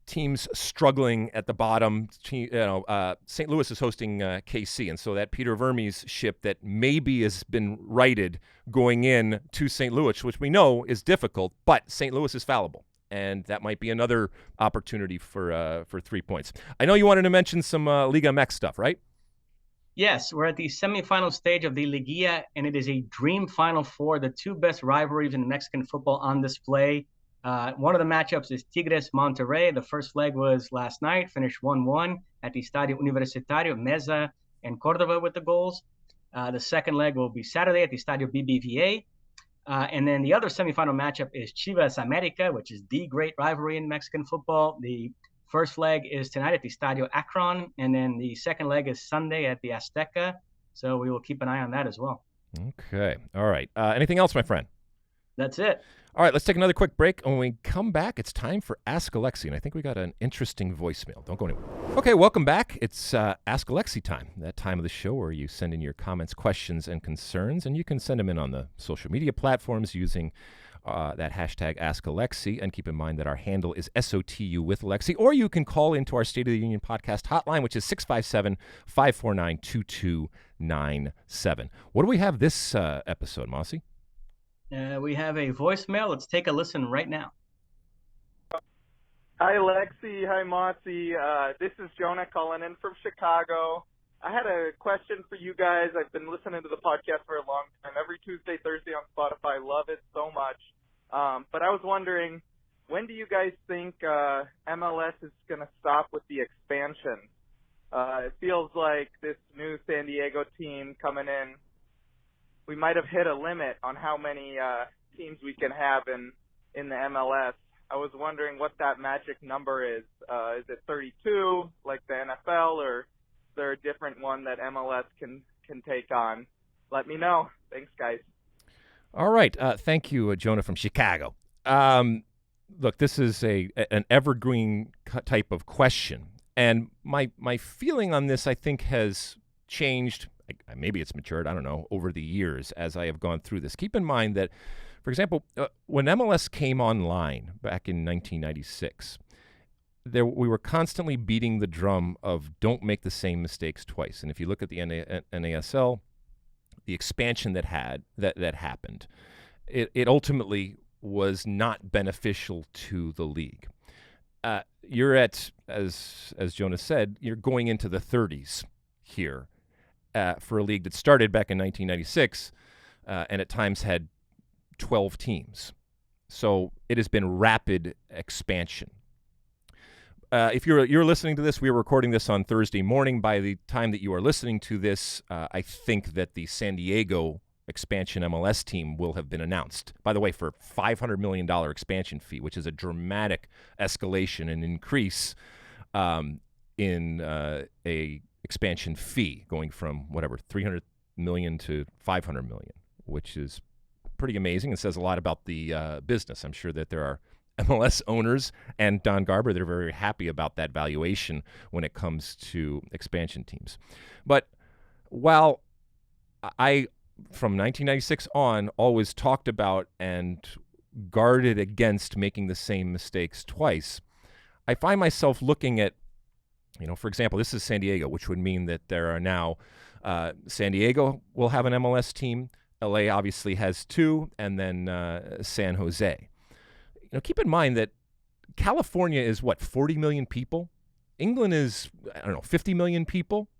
teams struggling at the bottom. St. Louis is hosting KC, and so that Peter Vermes ship that maybe has been righted going in to St. Louis, which we know is difficult, but St. Louis is fallible, and that might be another opportunity for 3 points. I know you wanted to mention some Liga MX stuff, right? Yes, we're at the semifinal stage of the Liguilla, and it is a dream Final Four, the 2 best rivalries in Mexican football on display. One of the matchups is Tigres-Monterrey. The first leg was last night, finished 1-1 at the Estadio Universitario, Meza and Cordova with the goals. The second leg will be Saturday at the Estadio BBVA. And then the other semifinal matchup is Chivas-America, which is the great rivalry in Mexican football. The first leg is tonight at the Estadio Akron, and then the second leg is Sunday at the Azteca. So we will keep an eye on that as well. Okay. All right. Anything else, my friend? That's it. All right, let's take another quick break. When we come back, it's time for Ask Alexi, and I think we got an interesting voicemail. Don't go anywhere. Okay, welcome back. It's Ask Alexi time, that time of the show where you send in your comments, questions, and concerns, and you can send them in on the social media platforms using that hashtag Ask Alexi, and keep in mind that our handle is SOTU with Alexi, or you can call into our State of the Union podcast hotline, which is 657-549-2297. What do we have this episode, Mosse? We have a voicemail. Let's take a listen right now. Hi, Alexi. Hi, Mosse. This is Jonah calling in from Chicago. I had a question for you guys. I've been listening to the podcast for a long time, every Tuesday, Thursday on Spotify. Love it so much. But I was wondering, when do you guys think MLS is going to stop with the expansion? It feels like this new San Diego team coming in, we might have hit a limit on how many teams we can have in the MLS. I was wondering what that magic number is. Is it 32 like the NFL, or is there a different one that MLS can take on? Let me know. Thanks, guys. All right. Thank you, Jonah from Chicago. Look, this is an evergreen type of question, and my feeling on this, I think, has changed. Maybe it's matured, I don't know, over the years as I have gone through this. Keep in mind that, for example, when MLS came online back in 1996, we were constantly beating the drum of don't make the same mistakes twice. And if you look at the NASL, the expansion that happened, it ultimately was not beneficial to the league. You're at, as Jonah said, you're going into the 30s here. For a league that started back in 1996 and at times had 12 teams. So it has been rapid expansion. If you're listening to this, we are recording this on Thursday morning. By the time that you are listening to this, I think that the San Diego expansion MLS team will have been announced. By the way, for $500 million expansion fee, which is a dramatic escalation and increase in a expansion fee, going from $300 million to $500 million, which is pretty amazing. It says a lot about the business. I'm sure that there are MLS owners and Don Garber that are very happy about that valuation when it comes to expansion teams. But while I, from 1996 on, always talked about and guarded against making the same mistakes twice, I find myself looking at, for example, this is San Diego, which would mean that there are now San Diego will have an MLS team. LA obviously has 2, and then San Jose. Keep in mind that California is 40 million people. England is 50 million people.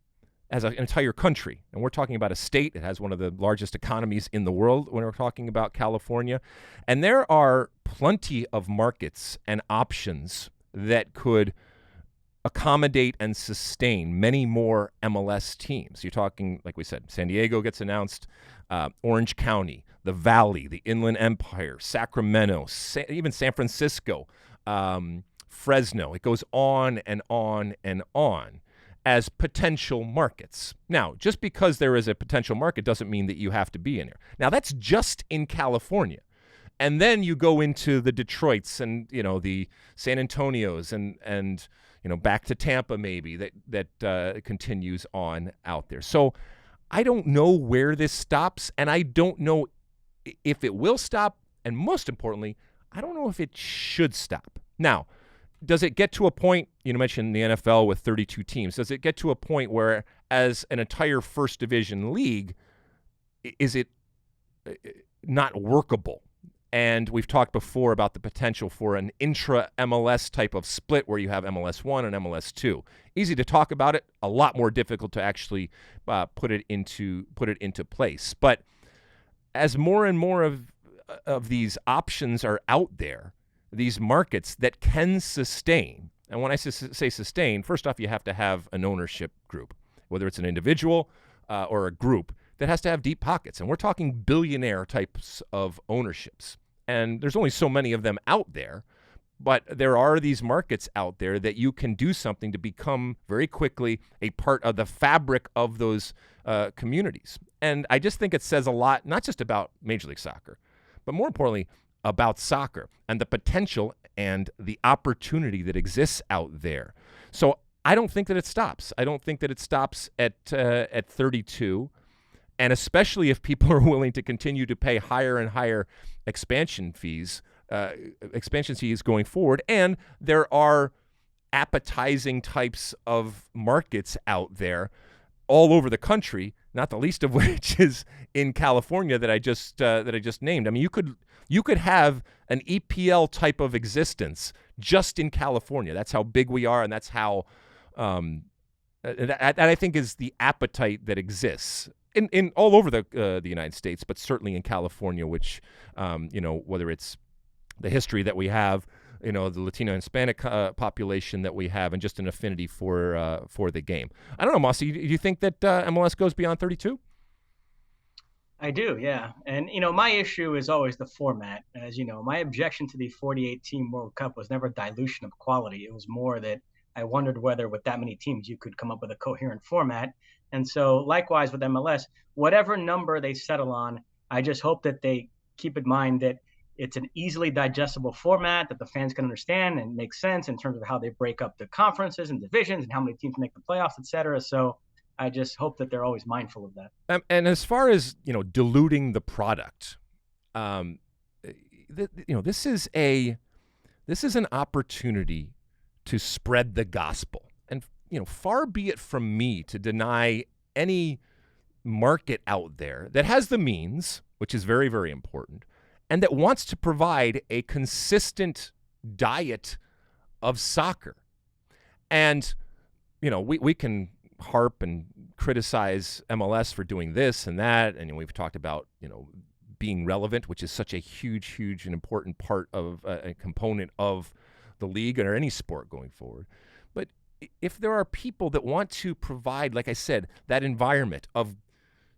as an entire country. And we're talking about a state that has one of the largest economies in the world when we're talking about California. And there are plenty of markets and options that could accommodate and sustain many more MLS teams. You're talking, like we said, San Diego gets announced, Orange County, the Valley, the Inland Empire, Sacramento, even San Francisco, Fresno. It goes on and on and on as potential markets. Now, just because there is a potential market doesn't mean that you have to be in there. Now, that's just in California. And then you go into the Detroits and, the San Antonios and back to Tampa maybe that continues on out there. So I don't know where this stops, and I don't know if it will stop, and most importantly, I don't know if it should stop. Now, does it get to a point, you mentioned the NFL with 32 teams, does it get to a point where as an entire first division league, is it not workable? And we've talked before about the potential for an intra-MLS type of split where you have MLS 1 and MLS 2. Easy to talk about it, a lot more difficult to actually put it into place. But as more and more of these options are out there, these markets that can sustain, and when I say sustain, first off, you have to have an ownership group, whether it's an individual or a group that has to have deep pockets. And we're talking billionaire types of ownerships. And there's only so many of them out there, but there are these markets out there that you can do something to become very quickly a part of the fabric of those communities. And I just think it says a lot, not just about Major League Soccer, but more importantly, about soccer and the potential and the opportunity that exists out there. So I don't think that it stops. I don't think that it stops at 32. And especially if people are willing to continue to pay higher and higher expansion fees going forward. And there are appetizing types of markets out there all over the country, not the least of which is in California that I just named. I mean, you could have an EPL type of existence just in California. That's how big we are, and that's how that I think is the appetite that exists in all over the United States, but certainly in California, which whether it's the history that we have, the Latino and Hispanic population that we have, and just an affinity for the game. I don't know, Mosse, do you think that MLS goes beyond 32? I do, yeah. And, my issue is always the format. As you know, my objection to the 48-team World Cup was never dilution of quality. It was more that I wondered whether with that many teams you could come up with a coherent format. And so likewise with MLS, whatever number they settle on, I just hope that they keep in mind that it's an easily digestible format that the fans can understand and make sense in terms of how they break up the conferences and divisions and how many teams make the playoffs, et cetera. So I just hope that they're always mindful of that. And as far as, diluting the product, this is an opportunity to spread the gospel. And, far be it from me to deny any market out there that has the means, which is very, very important, and that wants to provide a consistent diet of soccer. And, we can harp and criticize MLS for doing this and that, and we've talked about, being relevant, which is such a huge and important part of a component of the league or any sport going forward. But if there are people that want to provide, like I said, that environment of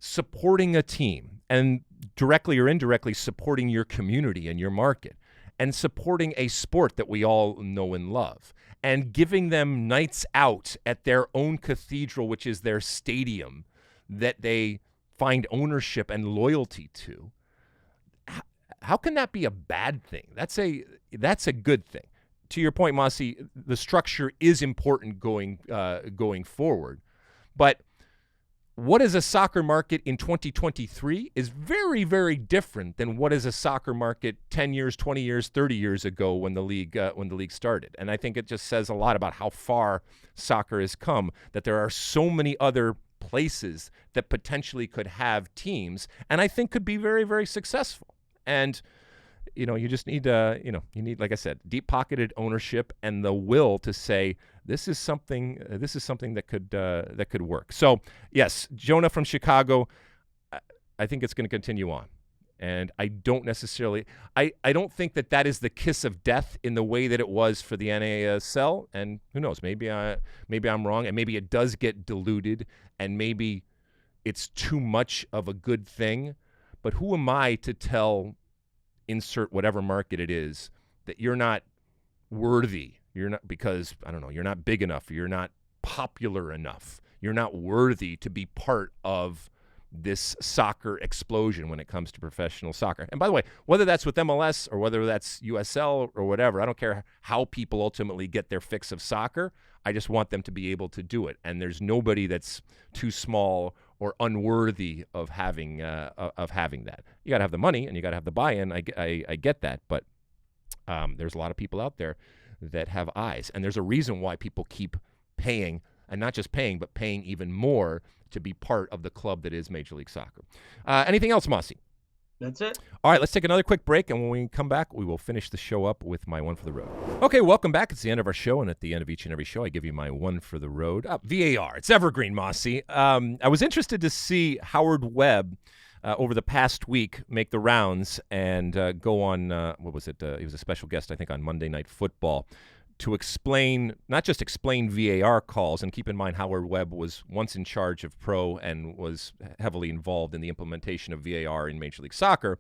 supporting a team and directly or indirectly supporting your community and your market and supporting a sport that we all know and love and giving them nights out at their own cathedral, which is their stadium that they find ownership and loyalty to, how can that be a bad thing? That's a good thing. To your point, Mosse, the structure is important going forward. But what is a soccer market in 2023 is very, very different than what is a soccer market 10 years, 20 years, 30 years ago when the league started. And I think it just says a lot about how far soccer has come, that there are so many other places that potentially could have teams and I think could be very, very successful. And you just need you need, like I said, deep-pocketed ownership and the will to say this is something that could work. So yes, Jonah from Chicago, I think it's going to continue on. And I don't necessarily – I don't think that is the kiss of death in the way that it was for the NASL. And who knows, maybe I'm wrong, and maybe it does get diluted, and maybe it's too much of a good thing. But who am I to tell insert whatever market it is that you're not worthy? You're not, because, I don't know, you're not big enough. You're not popular enough. You're not worthy to be part of this soccer explosion when it comes to professional soccer. And by the way, whether that's with MLS or whether that's USL or whatever, I don't care how people ultimately get their fix of soccer. I just want them to be able to do it. And there's nobody that's too small or unworthy of having that. You got to have the money and you got to have the buy-in. I get that, but there's a lot of people out there that have eyes, and there's a reason why people keep paying, and not just paying, but paying even more to be part of the club that is Major League Soccer. Anything else, Mosse? That's it. All right, let's take another quick break, and when we come back, we will finish the show up with my one for the road. Okay, welcome back. It's the end of our show, and at the end of each and every show, I give you my one for the road. VAR. It's evergreen, Mosse. I was interested to see Howard Webb over the past week make the rounds and go on, what was it? He was a special guest, I think, on Monday Night Football, to explain, not just explain VAR calls, and keep in mind Howard Webb was once in charge of Pro and was heavily involved in the implementation of VAR in Major League Soccer,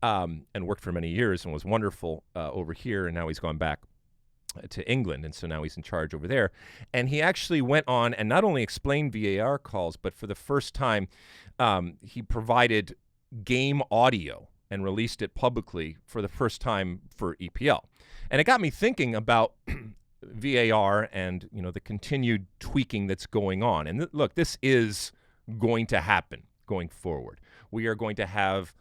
and worked for many years and was wonderful over here, and now he's gone back to England, and so now he's in charge over there. And he actually went on and not only explained VAR calls, but for the first time, he provided game audio and released it publicly for the first time for EPL. And it got me thinking about VAR and, the continued tweaking that's going on. And look, this is going to happen going forward. We are going to have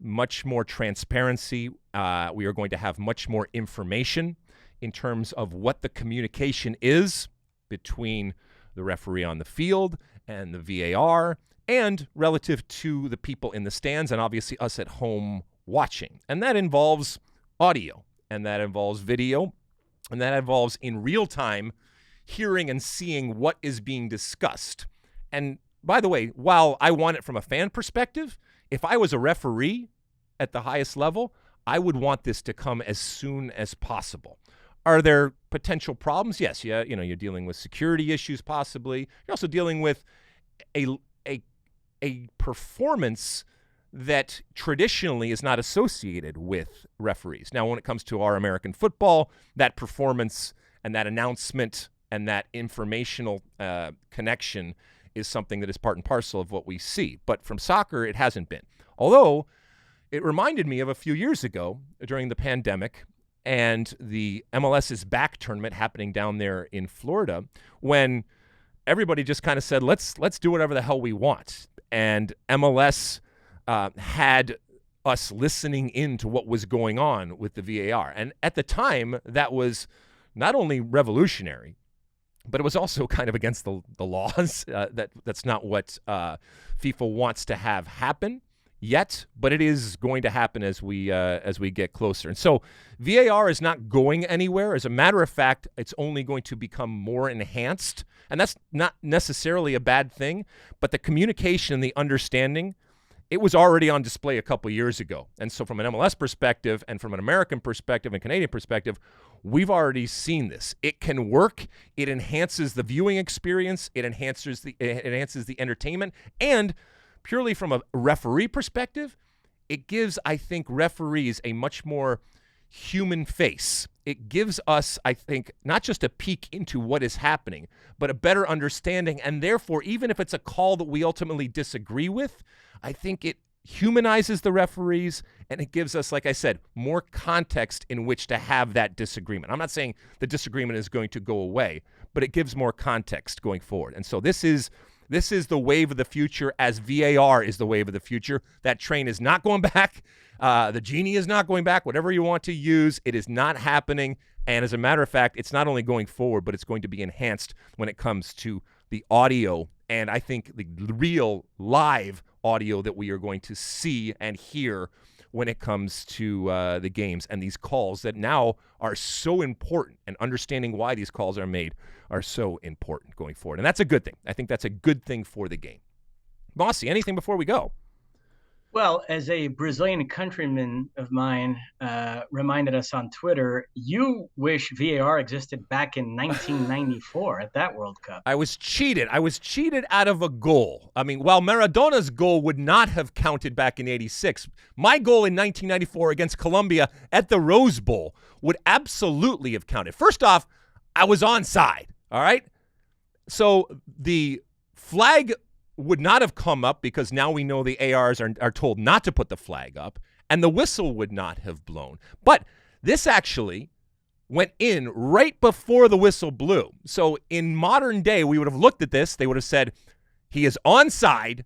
much more transparency. We are going to have much more information in terms of what the communication is between the referee on the field and the VAR, and relative to the people in the stands and obviously us at home watching. And that involves audio, and that involves video, and that involves in real time hearing and seeing what is being discussed. And by the way, while I want it from a fan perspective, if I was a referee at the highest level, I would want this to come as soon as possible. Are there potential problems? Yes, you're dealing with security issues possibly. You're also dealing with a performance that traditionally is not associated with referees. Now, when it comes to our American football, that performance and that announcement and that informational connection is something that is part and parcel of what we see. But from soccer, it hasn't been. Although, it reminded me of a few years ago during the pandemic and the MLS's back tournament happening down there in Florida, when everybody just kind of said, let's do whatever the hell we want. And MLS had us listening into what was going on with the VAR. And at the time, that was not only revolutionary, but it was also kind of against the laws. That's not what FIFA wants to have happen yet, but it is going to happen as we get closer. And so VAR is not going anywhere. As a matter of fact, it's only going to become more enhanced. And that's not necessarily a bad thing, but the communication and the understanding, it was already on display a couple years ago. And so from an MLS perspective and from an American perspective and Canadian perspective, we've already seen this. It can work. It enhances the viewing experience. It enhances the entertainment. And purely from a referee perspective, it gives, I think, referees a much more human face. It gives us, I think, not just a peek into what is happening, but a better understanding. And therefore, even if it's a call that we ultimately disagree with, I think it humanizes the referees, and it gives us, like I said, more context in which to have that disagreement. I'm not saying the disagreement is going to go away, but it gives more context going forward. And so this is the wave of the future, as VAR is the wave of the future. That train is not going back. The genie is not going back. Whatever you want to use, it is not happening. And as a matter of fact, it's not only going forward, but it's going to be enhanced when it comes to the audio, and I think the real live audio that we are going to see and hear when it comes to the games and these calls that now are so important, and understanding why these calls are made are so important going forward. And that's a good thing. I think that's a good thing for the game. Mosse, anything before we go? Well, as a Brazilian countryman of mine reminded us on Twitter, you wish VAR existed back in 1994 at that World Cup. I was cheated. I was cheated out of a goal. I mean, while Maradona's goal would not have counted back in 86, my goal in 1994 against Colombia at the Rose Bowl would absolutely have counted. First off, I was onside, all right? So the flag would not have come up because now we know the ARs are told not to put the flag up, and the whistle would not have blown. But this actually went in right before the whistle blew. So in modern day, we would have looked at this. They would have said, he is onside.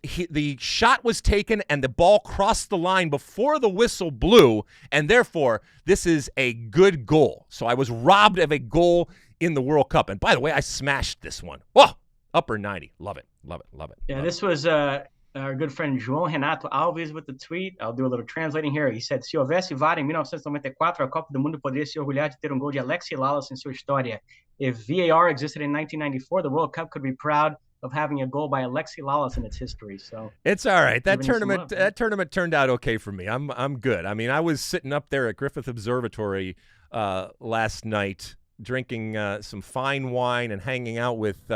The shot was taken and the ball crossed the line before the whistle blew, and therefore this is a good goal. So I was robbed of a goal in the World Cup. And by the way, I smashed this one. Whoa! Upper 90. Love it. Love it. Love it. Yeah, this was our good friend João Renato Alves with the tweet. I'll do a little translating here. He said, se houvesse VAR em 1994, a Copa do Mundo poderia se orgulhar de ter gol de Alexi e Lalas em sua história. If VAR existed in 1994, the World Cup could be proud of having a goal by Alexi Lalas in its history. So it's all right. That tournament turned out okay for me. I'm good. I mean, I was sitting up there at Griffith Observatory last night drinking some fine wine and hanging out with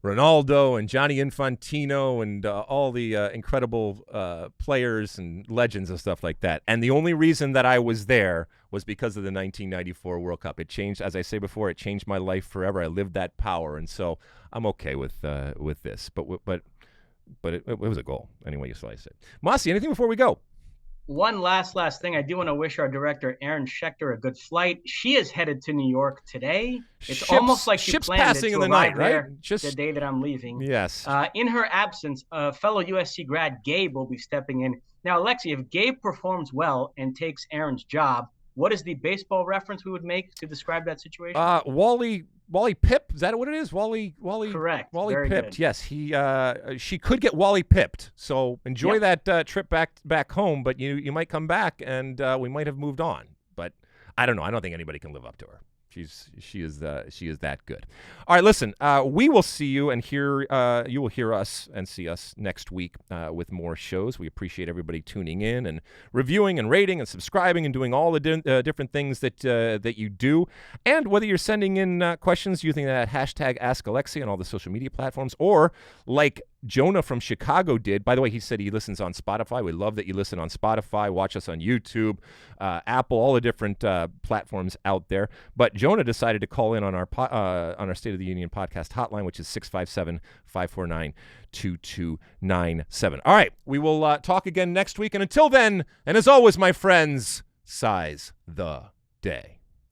Ronaldo and Gianni Infantino and all the incredible players and legends and stuff like that. And the only reason that I was there was because of the 1994 World Cup. It changed, as I say before, it changed my life forever. I lived that power, and so I'm okay with this. But it was a goal anyway. You slice it. Mosse, anything before we go? One last thing. I do want to wish our director, Erin Schechter, a good flight. She is headed to New York today. It's almost like she planned passing it to in the arrive night, right? there the day that I'm leaving. Yes. In her absence, fellow USC grad Gabe will be stepping in. Now, Alexi, if Gabe performs well and takes Erin's job, what is the baseball reference we would make to describe that situation? Wally Pipp, is that what it is? Wally. Correct. Wally Very pipped. good. Yes, she could get Wally pipped. So enjoy that trip back home. But you might come back and we might have moved on. But I don't know. I don't think anybody can live up to her. She is that good. All right, listen. We will see you and hear. You will hear us and see us next week with more shows. We appreciate everybody tuning in and reviewing and rating and subscribing and doing all the different things that you do. And whether you're sending in questions using that hashtag #AskAlexi on all the social media platforms, or like Jonah from Chicago did. By the way, he said he listens on Spotify. We love that you listen on Spotify. Watch us on YouTube, Apple, all the different platforms out there. But Jonah decided to call in on our State of the Union podcast hotline, which is 657-549-2297. All right, we will talk again next week. And until then, and as always, my friends, size the day.